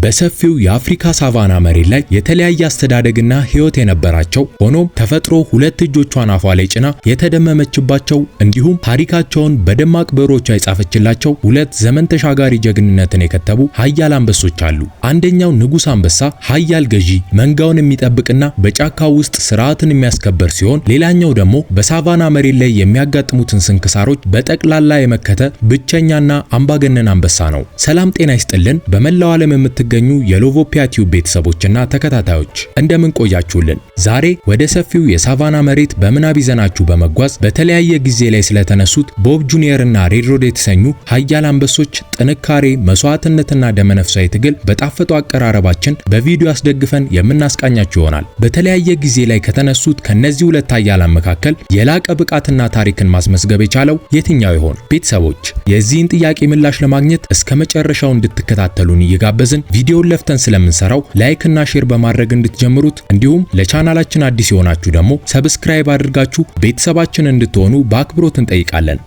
በሰፊው የአፍሪካ ሳቫና መሬት ላይ የተለያየ አስተዳደግና ሕይወት የነበራቸው ሆኖም ተፈጥሮ ሁለት እጆቿን አፏ ላይ ጭና የተደመመችባቸው እንዲሁም ታሪካቸውን በደማቅ ብዕሮቿ የጻፈችላቸው ሁለት ዘመን ተሻጋሪ ጀግንነትን የከተቡ ኃያል አንበሶች አሉ። አንደኛው ንጉስ አንበሳ ኃያል ገዢ፣ መንጋውን የሚጠብቅና በጫካው ውስጥ ስርዓትን የሚያስከበር ሲሆን፣ ሌላኛው ደግሞ በሳቫና መሬት ላይ የሚያጋጥሙትን ስንክሳሮች በጠቅላላ የመከተ ብቸኛና አምባገነን አንበሳ ነው። ሰላም ጤና ይስጥልን። በመላው ዓለም የምትገኙ የሎቮፒያ ቲዩብ ቤተሰቦችና ተከታታዮች እንደምን ቆያችሁልን? ዛሬ ወደ ሰፊው የሳቫና መሬት በምናብ ይዘናችሁ በመጓዝ በተለያየ ጊዜ ላይ ስለተነሱት ቦብ ጁኒየር እና ሬድ ሮድ የተሰኙ ኃያል አንበሶች ጥንካሬ፣ መስዋዕትነትና ደመነፍሳዊ ትግል በጣፈጡ አቀራረባችን በቪዲዮ አስደግፈን የምናስቃኛችሁ ይሆናል። በተለያየ ጊዜ ላይ ከተነሱት ከነዚህ ሁለት ኃያላን መካከል የላቀ ብቃትና ታሪክን ማስመዝገብ የቻለው የትኛው ይሆን? ቤተሰቦች የዚህን ጥያቄ ምላሽ ለማግኘት እስከ መጨረሻው እንድትከታተሉን እየጋበዝን ቪዲዮውን ለፍተን ስለምንሰራው ላይክ እና ሼር በማድረግ እንድትጀምሩት እንዲሁም ለቻናላችን አዲስ የሆናችሁ ደግሞ ሰብስክራይብ አድርጋችሁ ቤተሰባችን እንድትሆኑ በአክብሮት እንጠይቃለን።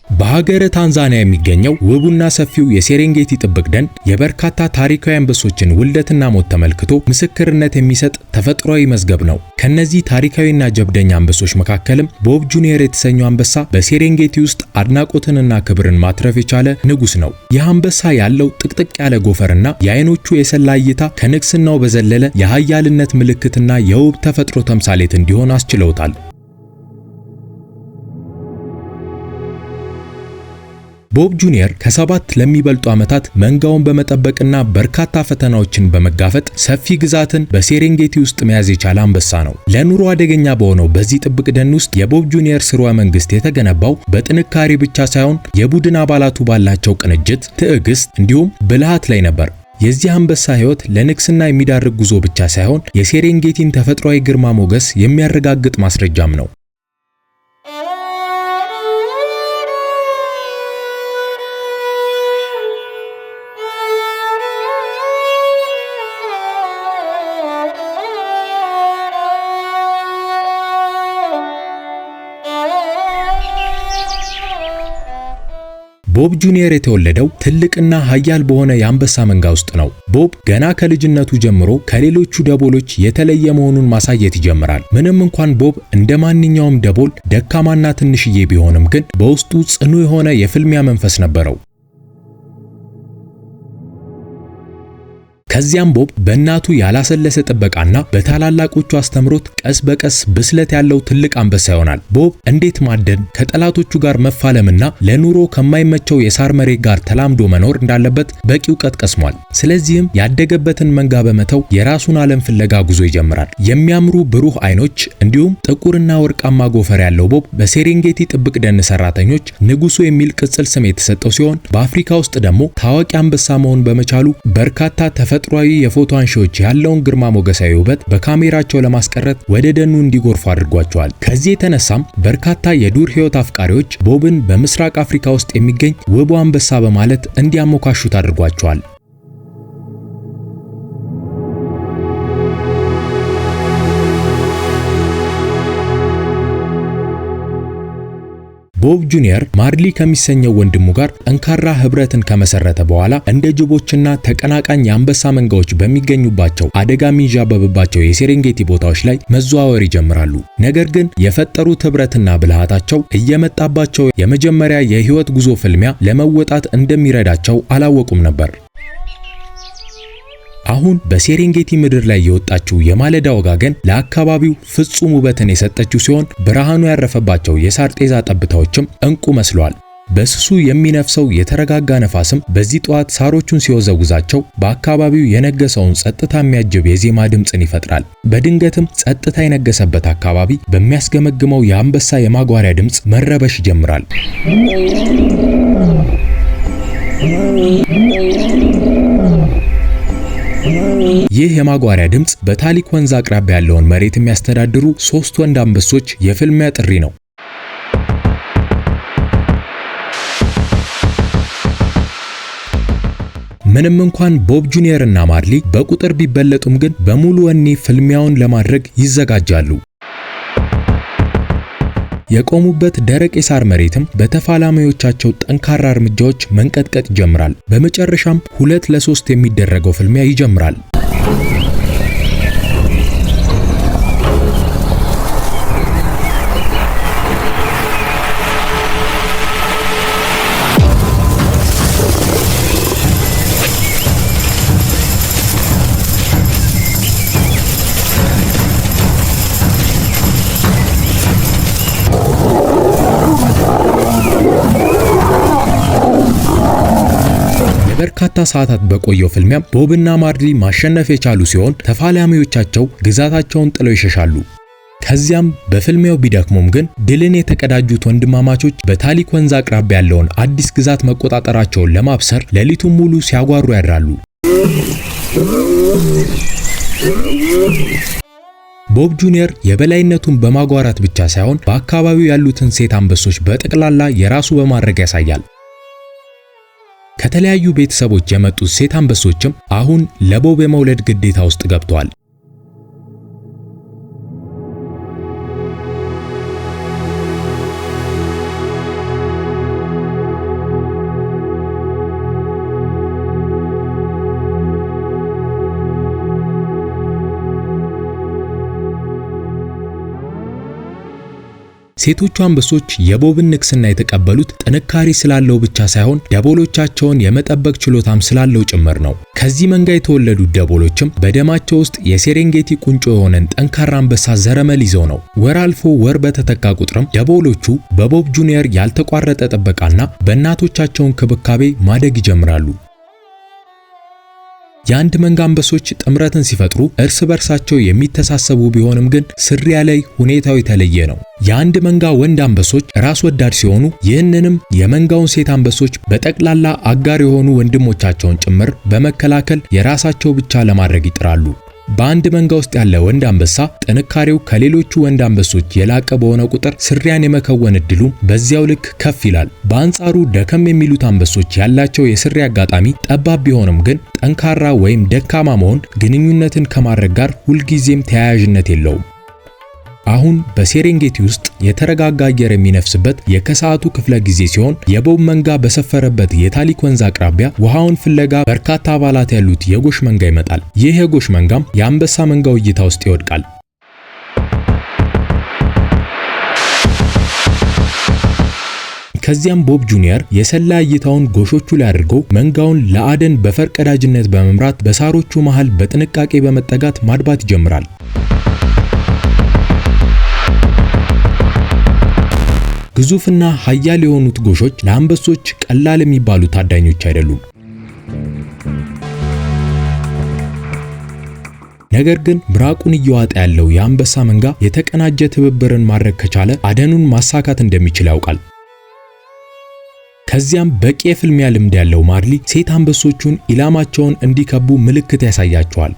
በሀገረ ታንዛኒያ የሚገኘው ውቡና ሰፊው የሴሬንጌቲ ጥብቅ ደን የበርካታ ታሪካዊ አንበሶችን ውልደትና ሞት ተመልክቶ ምስክርነት የሚሰጥ ተፈጥሯዊ መዝገብ ነው። ከነዚህ ታሪካዊና ጀብደኛ አንበሶች መካከልም ቦብ ጁኒየር የተሰኘው አንበሳ በሴሬንጌቲ ውስጥ አድናቆትንና ክብርን ማትረፍ የቻለ ንጉስ ነው። ይህ አንበሳ ያለው ጥቅጥቅ ያለ ጎፈርና የአይኖቹ የሰላ እይታ ከንግስናው በዘለለ የኃያልነት ምልክትና የውብ ተፈጥሮ ተምሳሌት እንዲሆን አስችለውታል። ቦብ ጁኒየር ከ7 ለሚበልጡ ዓመታት መንጋውን በመጠበቅና በርካታ ፈተናዎችን በመጋፈጥ ሰፊ ግዛትን በሴሬንጌቲ ውስጥ መያዝ የቻለ አንበሳ ነው። ለኑሮ አደገኛ በሆነው በዚህ ጥብቅ ደን ውስጥ የቦብ ጁኒየር ስርወ መንግስት የተገነባው በጥንካሬ ብቻ ሳይሆን የቡድን አባላቱ ባላቸው ቅንጅት፣ ትዕግስት እንዲሁም ብልሃት ላይ ነበር። የዚህ አንበሳ ሕይወት ለንግስና የሚዳርግ ጉዞ ብቻ ሳይሆን የሴሬንጌቲን ተፈጥሯዊ ግርማ ሞገስ የሚያረጋግጥ ማስረጃም ነው። ቦብ ጁኒየር የተወለደው ትልቅና ኃያል በሆነ የአንበሳ መንጋ ውስጥ ነው። ቦብ ገና ከልጅነቱ ጀምሮ ከሌሎቹ ደቦሎች የተለየ መሆኑን ማሳየት ይጀምራል። ምንም እንኳን ቦብ እንደ ማንኛውም ደቦል ደካማና ትንሽዬ ቢሆንም ግን በውስጡ ጽኑ የሆነ የፍልሚያ መንፈስ ነበረው። ከዚያም ቦብ በእናቱ ያላሰለሰ ጥበቃና በታላላቆቹ አስተምሮት ቀስ በቀስ ብስለት ያለው ትልቅ አንበሳ ይሆናል። ቦብ እንዴት ማደን፣ ከጠላቶቹ ጋር መፋለምና ለኑሮ ከማይመቸው የሳር መሬት ጋር ተላምዶ መኖር እንዳለበት በቂ ዕውቀት ቀስሟል። ስለዚህም ያደገበትን መንጋ በመተው የራሱን ዓለም ፍለጋ ጉዞ ይጀምራል። የሚያምሩ ብሩህ አይኖች እንዲሁም ጥቁርና ወርቃማ ጎፈር ያለው ቦብ በሴሬንጌቲ ጥብቅ ደን ሰራተኞች ንጉሱ የሚል ቅጽል ስም የተሰጠው ሲሆን በአፍሪካ ውስጥ ደግሞ ታዋቂ አንበሳ መሆን በመቻሉ በርካታ ተፈጥሯዊ የፎቶ አንሺዎች ያለውን ግርማ ሞገሳዊ ውበት በካሜራቸው ለማስቀረት ወደ ደኑ እንዲጎርፉ አድርጓቸዋል። ከዚህ የተነሳም በርካታ የዱር ሕይወት አፍቃሪዎች ቦብን በምስራቅ አፍሪካ ውስጥ የሚገኝ ውቡ አንበሳ በማለት እንዲያሞካሹት አድርጓቸዋል። ቦብ ጁኒየር ማርሊ ከሚሰኘው ወንድሙ ጋር ጠንካራ ህብረትን ከመሰረተ በኋላ እንደ ጅቦችና ተቀናቃኝ የአንበሳ መንጋዎች በሚገኙባቸው አደጋ የሚንዣበብባቸው የሴሬንጌቲ ቦታዎች ላይ መዘዋወር ይጀምራሉ። ነገር ግን የፈጠሩት ህብረትና ብልሃታቸው እየመጣባቸው የመጀመሪያ የህይወት ጉዞ ፍልሚያ ለመወጣት እንደሚረዳቸው አላወቁም ነበር። አሁን በሴሬንጌቲ ምድር ላይ የወጣችው የማለዳ ወጋገን ለአካባቢው ፍጹም ውበትን የሰጠችው ሲሆን ብርሃኑ ያረፈባቸው የሳር ጤዛ ጠብታዎችም እንቁ መስለዋል። በስሱ የሚነፍሰው የተረጋጋ ነፋስም በዚህ ጠዋት ሳሮቹን ሲወዘውዛቸው በአካባቢው የነገሰውን ጸጥታ የሚያጅብ የዜማ ድምፅን ይፈጥራል። በድንገትም ጸጥታ የነገሰበት አካባቢ በሚያስገመግመው የአንበሳ የማጓሪያ ድምፅ መረበሽ ይጀምራል። ይህ የማጓሪያ ድምፅ በታሊክ ወንዝ አቅራቢያ ያለውን መሬት የሚያስተዳድሩ 3 ወንድ አንበሶች የፍልሚያ ጥሪ ነው። ምንም እንኳን ቦብ ጁኒየር እና ማርሊ በቁጥር ቢበለጡም ግን በሙሉ ወኔ ፍልሚያውን ለማድረግ ይዘጋጃሉ። የቆሙበት ደረቅ የሳር መሬትም በተፋላሚዎቻቸው ጠንካራ እርምጃዎች መንቀጥቀጥ ይጀምራል። በመጨረሻም 2 ለ3 የሚደረገው ፍልሚያ ይጀምራል። በርካታ ሰዓታት በቆየው ፍልሚያ ቦብና ማርሊ ማሸነፍ የቻሉ ሲሆን ተፋላሚዎቻቸው ግዛታቸውን ጥለው ይሸሻሉ። ከዚያም በፍልሚያው ቢደክሙም ግን ድልን የተቀዳጁት ወንድማማቾች በታሊክ ወንዝ አቅራቢያ ያለውን አዲስ ግዛት መቆጣጠራቸውን ለማብሰር ሌሊቱን ሙሉ ሲያጓሩ ያድራሉ። ቦብ ጁኒየር የበላይነቱን በማጓራት ብቻ ሳይሆን በአካባቢው ያሉትን ሴት አንበሶች በጠቅላላ የራሱ በማድረግ ያሳያል። ከተለያዩ ቤተሰቦች የመጡት ሴት አንበሶችም አሁን ለቦብ የመውለድ ግዴታ ውስጥ ገብተዋል። ሴቶቹ አንበሶች የቦብን ንግስና የተቀበሉት ጥንካሬ ስላለው ብቻ ሳይሆን ደቦሎቻቸውን የመጠበቅ ችሎታም ስላለው ጭምር ነው። ከዚህ መንጋ የተወለዱት ደቦሎችም በደማቸው ውስጥ የሴሬንጌቲ ቁንጮ የሆነን ጠንካራ አንበሳ ዘረመል ይዘው ነው። ወር አልፎ ወር በተተካ ቁጥርም ደቦሎቹ በቦብ ጁኒየር ያልተቋረጠ ጥበቃና በእናቶቻቸው እንክብካቤ ማደግ ይጀምራሉ። የአንድ መንጋ አንበሶች ጥምረትን ሲፈጥሩ እርስ በርሳቸው የሚተሳሰቡ ቢሆንም ግን ስሪያ ላይ ሁኔታው የተለየ ነው። የአንድ መንጋ ወንድ አንበሶች ራስ ወዳድ ሲሆኑ ይህንንም የመንጋውን ሴት አንበሶች በጠቅላላ አጋር የሆኑ ወንድሞቻቸውን ጭምር በመከላከል የራሳቸው ብቻ ለማድረግ ይጥራሉ። በአንድ መንጋ ውስጥ ያለ ወንድ አንበሳ ጥንካሬው ከሌሎቹ ወንድ አንበሶች የላቀ በሆነ ቁጥር ስሪያን የመከወን እድሉ በዚያው ልክ ከፍ ይላል። በአንጻሩ ደከም የሚሉት አንበሶች ያላቸው የስሪ አጋጣሚ ጠባብ ቢሆንም ግን ጠንካራ ወይም ደካማ መሆን ግንኙነትን ከማድረግ ጋር ሁልጊዜም ተያያዥነት የለውም። አሁን በሴሬንጌቲ ውስጥ የተረጋጋ አየር የሚነፍስበት የከሰዓቱ ክፍለ ጊዜ ሲሆን የቦብ መንጋ በሰፈረበት የታሊክ ወንዝ አቅራቢያ ውሃውን ፍለጋ በርካታ አባላት ያሉት የጎሽ መንጋ ይመጣል። ይህ የጎሽ መንጋም የአንበሳ መንጋው እይታ ውስጥ ይወድቃል። ከዚያም ቦብ ጁኒየር የሰላ እይታውን ጎሾቹ ላይ አድርጎ መንጋውን ለአደን በፈርቀዳጅነት በመምራት በሳሮቹ መሃል በጥንቃቄ በመጠጋት ማድባት ይጀምራል። ግዙፍና ኃያል የሆኑት ጎሾች ለአንበሶች ቀላል የሚባሉ ታዳኞች አይደሉም። ነገር ግን ምራቁን እየዋጠ ያለው የአንበሳ መንጋ የተቀናጀ ትብብርን ማድረግ ከቻለ አደኑን ማሳካት እንደሚችል ያውቃል። ከዚያም በቂ የፍልሚያ ልምድ ያለው ማርሊ ሴት አንበሶቹን ኢላማቸውን እንዲከቡ ምልክት ያሳያቸዋል።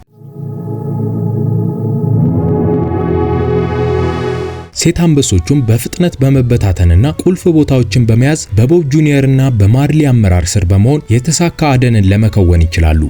ሴት አንበሶቹም በፍጥነት በመበታተንና ቁልፍ ቦታዎችን በመያዝ በቦብ ጁኒየርና በማርሊ አመራር ስር በመሆን የተሳካ አደንን ለመከወን ይችላሉ።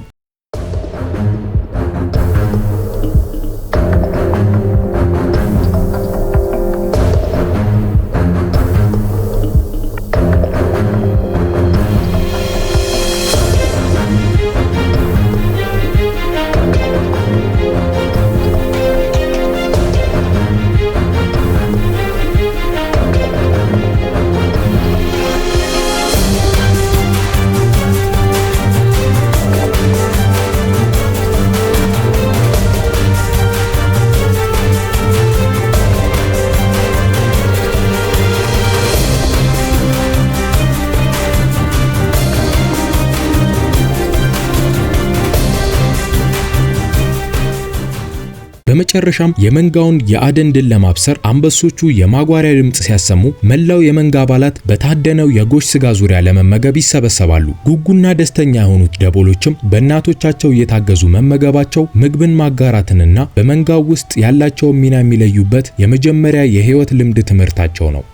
በመጨረሻም የመንጋውን የአደን ድል ለማብሰር አንበሶቹ የማጓሪያ ድምጽ ሲያሰሙ መላው የመንጋ አባላት በታደነው የጎሽ ስጋ ዙሪያ ለመመገብ ይሰበሰባሉ። ጉጉና ደስተኛ የሆኑት ደቦሎችም በእናቶቻቸው እየታገዙ መመገባቸው ምግብን ማጋራትንና በመንጋው ውስጥ ያላቸውን ሚና የሚለዩበት የመጀመሪያ የህይወት ልምድ ትምህርታቸው ነው።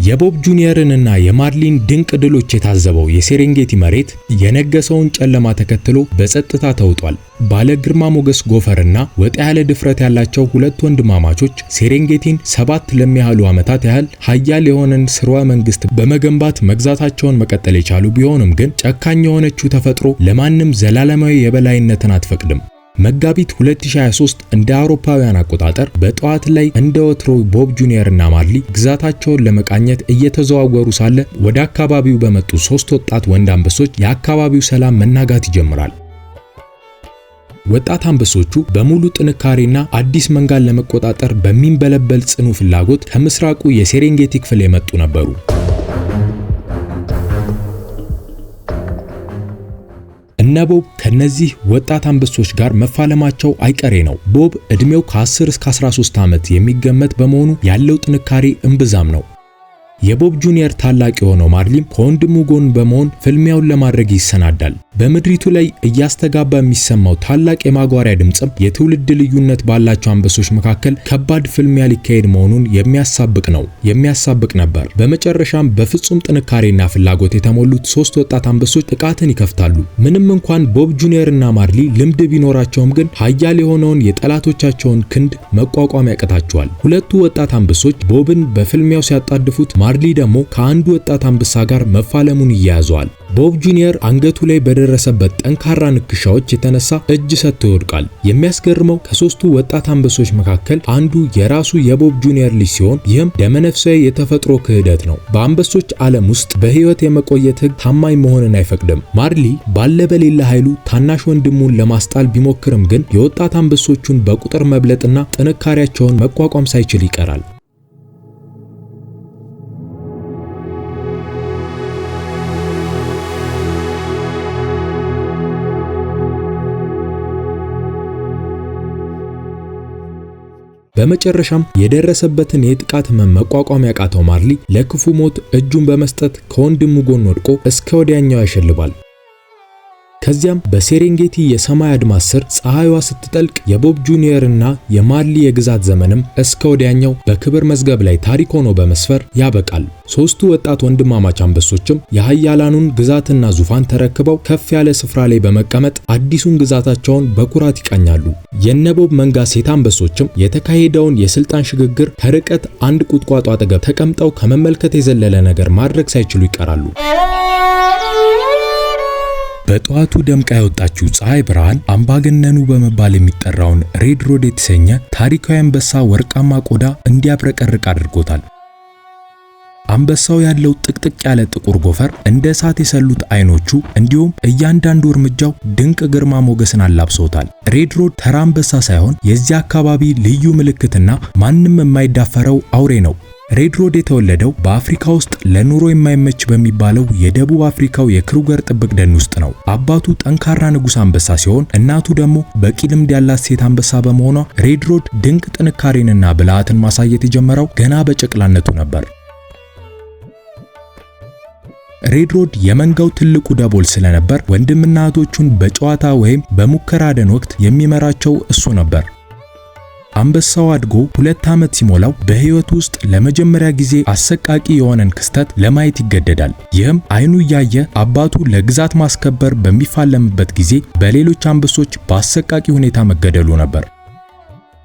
የቦብ ጁኒየርንና የማርሊን ድንቅ ድሎች የታዘበው የሴሬንጌቲ መሬት የነገሰውን ጨለማ ተከትሎ በጸጥታ ተውጧል። ባለ ግርማ ሞገስ ጎፈርና ወጣ ያለ ድፍረት ያላቸው ሁለት ወንድማማቾች ሴሬንጌቲን 7 ለሚያህሉ ዓመታት ያህል ኃያል የሆነን ስርወ መንግስት በመገንባት መግዛታቸውን መቀጠል የቻሉ ቢሆንም ግን ጨካኝ የሆነችው ተፈጥሮ ለማንም ዘላለማዊ የበላይነትን አትፈቅድም። መጋቢት 2023 እንደ አውሮፓውያን አቆጣጠር በጠዋት ላይ እንደ ወትሮ ቦብ ጁኒየር እና ማርሊ ግዛታቸውን ለመቃኘት እየተዘዋወሩ ሳለ ወደ አካባቢው በመጡ 3 ወጣት ወንድ አንበሶች የአካባቢው ሰላም መናጋት ይጀምራል። ወጣት አንበሶቹ በሙሉ ጥንካሬና አዲስ መንጋን ለመቆጣጠር በሚንበለበል ጽኑ ፍላጎት ከምስራቁ የሴሬንጌቲ ክፍል የመጡ ነበሩ። እነ ቦብ ከነዚህ ወጣት አንበሶች ጋር መፋለማቸው አይቀሬ ነው። ቦብ እድሜው ከ10 እስከ 13 ዓመት የሚገመት በመሆኑ ያለው ጥንካሬ እምብዛም ነው። የቦብ ጁኒየር ታላቅ የሆነው ማርሊም ከወንድሙ ጎን በመሆን ፍልሚያውን ለማድረግ ይሰናዳል። በምድሪቱ ላይ እያስተጋባ የሚሰማው ታላቅ የማጓሪያ ድምጽም የትውልድ ልዩነት ባላቸው አንበሶች መካከል ከባድ ፍልሚያ ሊካሄድ መሆኑን የሚያሳብቅ ነበር። በመጨረሻም በፍጹም ጥንካሬና ፍላጎት የተሞሉት 3 ወጣት አንበሶች ጥቃትን ይከፍታሉ። ምንም እንኳን ቦብ ጁኒየርና ማርሊ ልምድ ቢኖራቸውም ግን ኃያል የሆነውን የጠላቶቻቸውን ክንድ መቋቋም ያቅታቸዋል። ሁለቱ ወጣት አንበሶች ቦብን በፍልሚያው ሲያጣድፉት ማርሊ ደግሞ ከአንዱ ወጣት አንበሳ ጋር መፋለሙን ይያያዘዋል። ቦብ ጁኒየር አንገቱ ላይ በደረሰበት ጠንካራ ንክሻዎች የተነሳ እጅ ሰጥቶ ይወድቃል። የሚያስገርመው ከ3ቱ ወጣት አንበሶች መካከል አንዱ የራሱ የቦብ ጁኒየር ልጅ ሲሆን ይህም ደመነፍሳዊ የተፈጥሮ ክህደት ነው። በአንበሶች ዓለም ውስጥ በህይወት የመቆየት ህግ ታማኝ መሆንን አይፈቅድም። ማርሊ ባለ በሌላ ኃይሉ ታናሽ ወንድሙን ለማስጣል ቢሞክርም ግን የወጣት አንበሶቹን በቁጥር መብለጥና ጥንካሬያቸውን መቋቋም ሳይችል ይቀራል። በመጨረሻም የደረሰበትን የጥቃት መቋቋም ያቃተው ማርሊ ለክፉ ሞት እጁን በመስጠት ከወንድሙ ጎን ወድቆ እስከ ወዲያኛው ያሸልባል። ከዚያም በሴሬንጌቲ የሰማይ አድማስ ስር ፀሐይዋ ስትጠልቅ የቦብ ጁኒየር እና የማርሊ የግዛት ዘመንም እስከ ወዲያኛው በክብር መዝገብ ላይ ታሪክ ሆኖ በመስፈር ያበቃል። 3ቱ ወጣት ወንድማማች አንበሶችም የኃያላኑን ግዛትና ዙፋን ተረክበው ከፍ ያለ ስፍራ ላይ በመቀመጥ አዲሱን ግዛታቸውን በኩራት ይቃኛሉ። የነቦብ መንጋ ሴት አንበሶችም የተካሄደውን የስልጣን ሽግግር ከርቀት አንድ ቁጥቋጦ አጠገብ ተቀምጠው ከመመልከት የዘለለ ነገር ማድረግ ሳይችሉ ይቀራሉ። በጠዋቱ ደምቃ የወጣችው ፀሐይ ብርሃን አምባገነኑ በመባል የሚጠራውን ሬድ ሮድ የተሰኘ ታሪካዊ አንበሳ ወርቃማ ቆዳ እንዲያብረቀርቅ አድርጎታል። አንበሳው ያለው ጥቅጥቅ ያለ ጥቁር ጎፈር፣ እንደ እሳት የሰሉት አይኖቹ እንዲሁም እያንዳንዱ እርምጃው ድንቅ ግርማ ሞገስን አላብሰውታል። ሬድ ሮድ ተራ አንበሳ ሳይሆን የዚህ አካባቢ ልዩ ምልክትና ማንም የማይዳፈረው አውሬ ነው። ሬድ ሮድ የተወለደው በአፍሪካ ውስጥ ለኑሮ የማይመች በሚባለው የደቡብ አፍሪካው የክሩገር ጥብቅ ደን ውስጥ ነው። አባቱ ጠንካራ ንጉስ አንበሳ ሲሆን እናቱ ደግሞ በቂ ልምድ ያላት ሴት አንበሳ በመሆኗ ሬድ ሮድ ድንቅ ጥንካሬንና ብልሃትን ማሳየት የጀመረው ገና በጨቅላነቱ ነበር። ሬድ ሮድ የመንጋው ትልቁ ደቦል ስለነበር ወንድምና እህቶቹን በጨዋታ ወይም በሙከራ ደን ወቅት የሚመራቸው እሱ ነበር። አንበሳው አድጎ 2 ዓመት ሲሞላው በህይወቱ ውስጥ ለመጀመሪያ ጊዜ አሰቃቂ የሆነን ክስተት ለማየት ይገደዳል። ይህም አይኑ እያየ አባቱ ለግዛት ማስከበር በሚፋለምበት ጊዜ በሌሎች አንበሶች በአሰቃቂ ሁኔታ መገደሉ ነበር።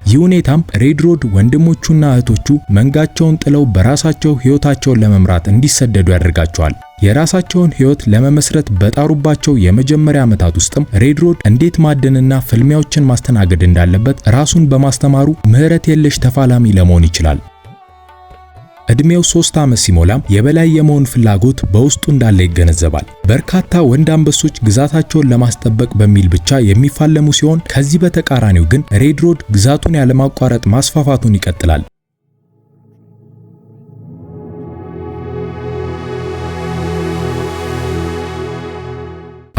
ይህ ሁኔታም ሬድ ሮድ ወንድሞቹና እህቶቹ መንጋቸውን ጥለው በራሳቸው ህይወታቸውን ለመምራት እንዲሰደዱ ያደርጋቸዋል። የራሳቸውን ህይወት ለመመስረት በጣሩባቸው የመጀመሪያ ዓመታት ውስጥም ሬድ ሮድ እንዴት ማደንና ፍልሚያዎችን ማስተናገድ እንዳለበት ራሱን በማስተማሩ ምህረት የለሽ ተፋላሚ ለመሆን ይችላል። እድሜው 3 ዓመት ሲሞላም የበላይ የመሆን ፍላጎት በውስጡ እንዳለ ይገነዘባል። በርካታ ወንድ አንበሶች ግዛታቸውን ለማስጠበቅ በሚል ብቻ የሚፋለሙ ሲሆን ከዚህ በተቃራኒው ግን ሬድ ሮድ ግዛቱን ያለማቋረጥ ማስፋፋቱን ይቀጥላል።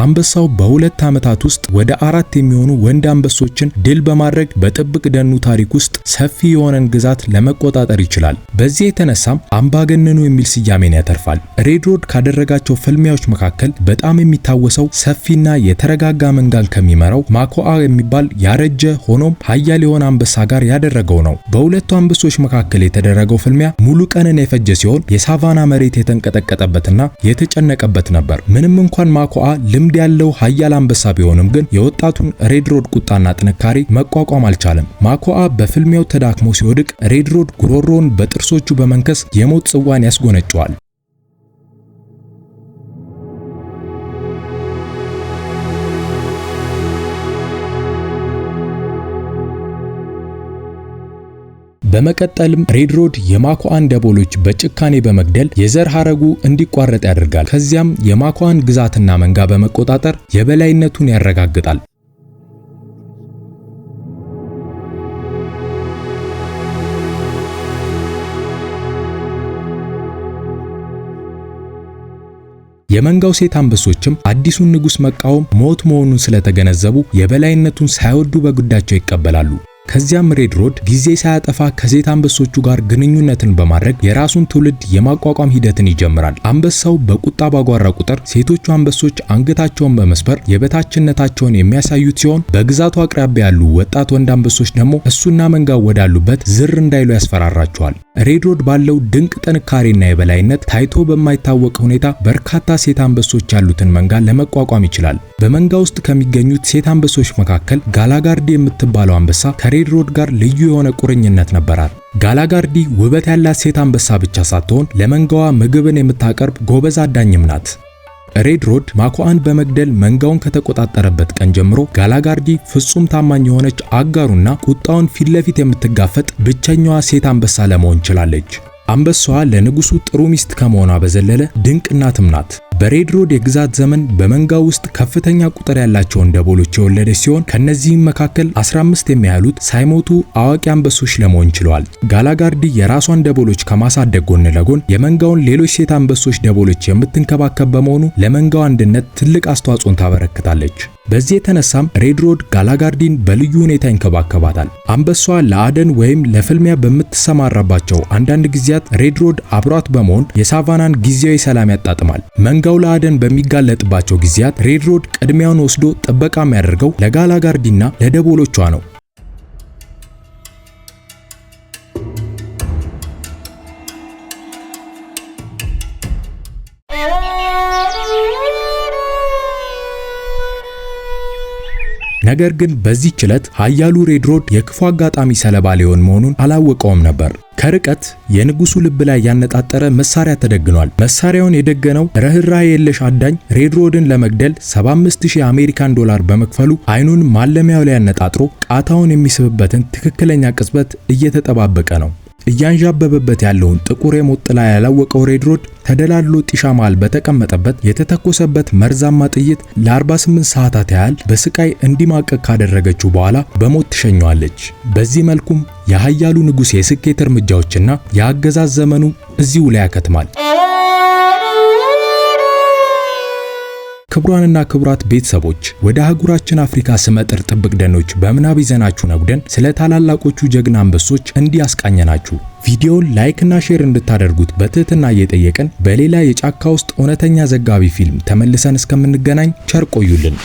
አንበሳው በ2 ዓመታት ውስጥ ወደ 4 የሚሆኑ ወንድ አንበሶችን ድል በማድረግ በጥብቅ ደኑ ታሪክ ውስጥ ሰፊ የሆነን ግዛት ለመቆጣጠር ይችላል። በዚህ የተነሳም አምባገነኑ የሚል ስያሜን ያተርፋል። ሬድ ሮድ ካደረጋቸው ፍልሚያዎች መካከል በጣም የሚታወሰው ሰፊና የተረጋጋ መንጋን ከሚመራው ማኮአ የሚባል ያረጀ ሆኖም ኃያል የሆነ አንበሳ ጋር ያደረገው ነው። በሁለቱ አንበሶች መካከል የተደረገው ፍልሚያ ሙሉ ቀንን የፈጀ ሲሆን የሳቫና መሬት የተንቀጠቀጠበትና የተጨነቀበት ነበር። ምንም እንኳን ማኮአ ልምድ ያለው ኃያል አንበሳ ቢሆንም ግን የወጣቱን ሬድ ሮድ ቁጣና ጥንካሬ መቋቋም አልቻለም። ማኮአ በፍልሚያው ተዳክሞ ሲወድቅ ሬድ ሮድ ጉሮሮውን በጥርሶቹ በመንከስ የሞት ጽዋን ያስጎነጨዋል። በመቀጠልም ሬድ ሮድ የማኮአን ደቦሎች በጭካኔ በመግደል የዘር ሐረጉ እንዲቋረጥ ያደርጋል። ከዚያም የማኮአን ግዛትና መንጋ በመቆጣጠር የበላይነቱን ያረጋግጣል። የመንጋው ሴት አንበሶችም አዲሱን ንጉስ መቃወም ሞት መሆኑን ስለተገነዘቡ የበላይነቱን ሳይወዱ በግዳቸው ይቀበላሉ። ከዚያም ሬድ ሮድ ጊዜ ሳያጠፋ ከሴት አንበሶቹ ጋር ግንኙነትን በማድረግ የራሱን ትውልድ የማቋቋም ሂደትን ይጀምራል። አንበሳው በቁጣ ባጓራ ቁጥር ሴቶቹ አንበሶች አንገታቸውን በመስበር የበታችነታቸውን የሚያሳዩት ሲሆን በግዛቱ አቅራቢያ ያሉ ወጣት ወንድ አንበሶች ደግሞ እሱና መንጋው ወዳሉበት ዝር እንዳይሉ ያስፈራራቸዋል። ሬድ ሮድ ባለው ድንቅ ጥንካሬና የበላይነት ታይቶ በማይታወቅ ሁኔታ በርካታ ሴት አንበሶች ያሉትን መንጋ ለመቋቋም ይችላል። በመንጋ ውስጥ ከሚገኙት ሴት አንበሶች መካከል ጋላጋርዲ የምትባለው አንበሳ ከሬድ ሮድ ጋር ልዩ የሆነ ቁርኝነት ነበራት። ጋላጋርዲ ውበት ያላት ሴት አንበሳ ብቻ ሳትሆን ለመንጋዋ ምግብን የምታቀርብ ጎበዝ አዳኝም ናት። ሬድ ሮድ ማኮአን በመግደል መንጋውን ከተቆጣጠረበት ቀን ጀምሮ ጋላጋርዲ ፍጹም ታማኝ የሆነች አጋሩና ቁጣውን ፊት ለፊት የምትጋፈጥ ብቸኛዋ ሴት አንበሳ ለመሆን ችላለች። አንበሳዋ ለንጉሱ ጥሩ ሚስት ከመሆኗ በዘለለ ድንቅ እናትም ናት። በሬድ ሮድ የግዛት ዘመን በመንጋው ውስጥ ከፍተኛ ቁጥር ያላቸውን ደቦሎች የወለደች ሲሆን ከነዚህም መካከል 15 የሚያህሉት ሳይሞቱ አዋቂ አንበሶች ለመሆን ችለዋል። ጋላጋርዲ የራሷን ደቦሎች ከማሳደግ ጎን ለጎን የመንጋውን ሌሎች ሴት አንበሶች ደቦሎች የምትንከባከብ በመሆኑ ለመንጋው አንድነት ትልቅ አስተዋጽኦን ታበረክታለች። በዚህ የተነሳም ሬድ ሮድ ጋላጋርዲን በልዩ ሁኔታ ይንከባከባታል። አንበሷ ለአደን ወይም ለፍልሚያ በምትሰማራባቸው አንዳንድ ጊዜያት ሬድ ሮድ አብሯት በመሆን የሳቫናን ጊዜያዊ ሰላም ያጣጥማል። መንጋው ለአደን በሚጋለጥባቸው ጊዜያት ሬድ ሮድ ቅድሚያውን ወስዶ ጥበቃ የሚያደርገው ለጋላጋርዲና ለደቦሎቿ ነው። ነገር ግን በዚህች ዕለት ኃያሉ ሬድ ሮድ የክፉ አጋጣሚ ሰለባ ሊሆን መሆኑን አላወቀውም ነበር። ከርቀት የንጉሱ ልብ ላይ ያነጣጠረ መሳሪያ ተደግኗል። መሳሪያውን የደገነው ርህራሄ የለሽ አዳኝ ሬድ ሮድን ለመግደል 75000 አሜሪካን ዶላር በመክፈሉ አይኑን ማለሚያው ላይ ያነጣጥሮ ቃታውን የሚስብበትን ትክክለኛ ቅጽበት እየተጠባበቀ ነው። እያንዣበበበት ያለውን ጥቁር የሞት ጥላ ያላወቀው ሬድ ሮድ ተደላድሎ ጢሻ መሃል በተቀመጠበት የተተኮሰበት መርዛማ ጥይት ለ48 ሰዓታት ያህል በስቃይ እንዲማቀቅ ካደረገችው በኋላ በሞት ትሸኘዋለች። በዚህ መልኩም የኃያሉ ንጉስ የስኬት እርምጃዎችና የአገዛዝ ዘመኑ እዚሁ ላይ ያከትማል። ክቡራንና ክቡራት ቤተሰቦች ወደ አህጉራችን አፍሪካ ስመጥር ጥብቅ ደኖች በምናብ ይዘናችሁ ነጉደን ስለ ታላላቆቹ ጀግና አንበሶች እንዲያስቃኘናችሁ ቪዲዮውን ላይክ እና ሼር እንድታደርጉት በትህትና እየጠየቅን በሌላ የጫካ ውስጥ እውነተኛ ዘጋቢ ፊልም ተመልሰን እስከምንገናኝ ቸር ቆዩልን።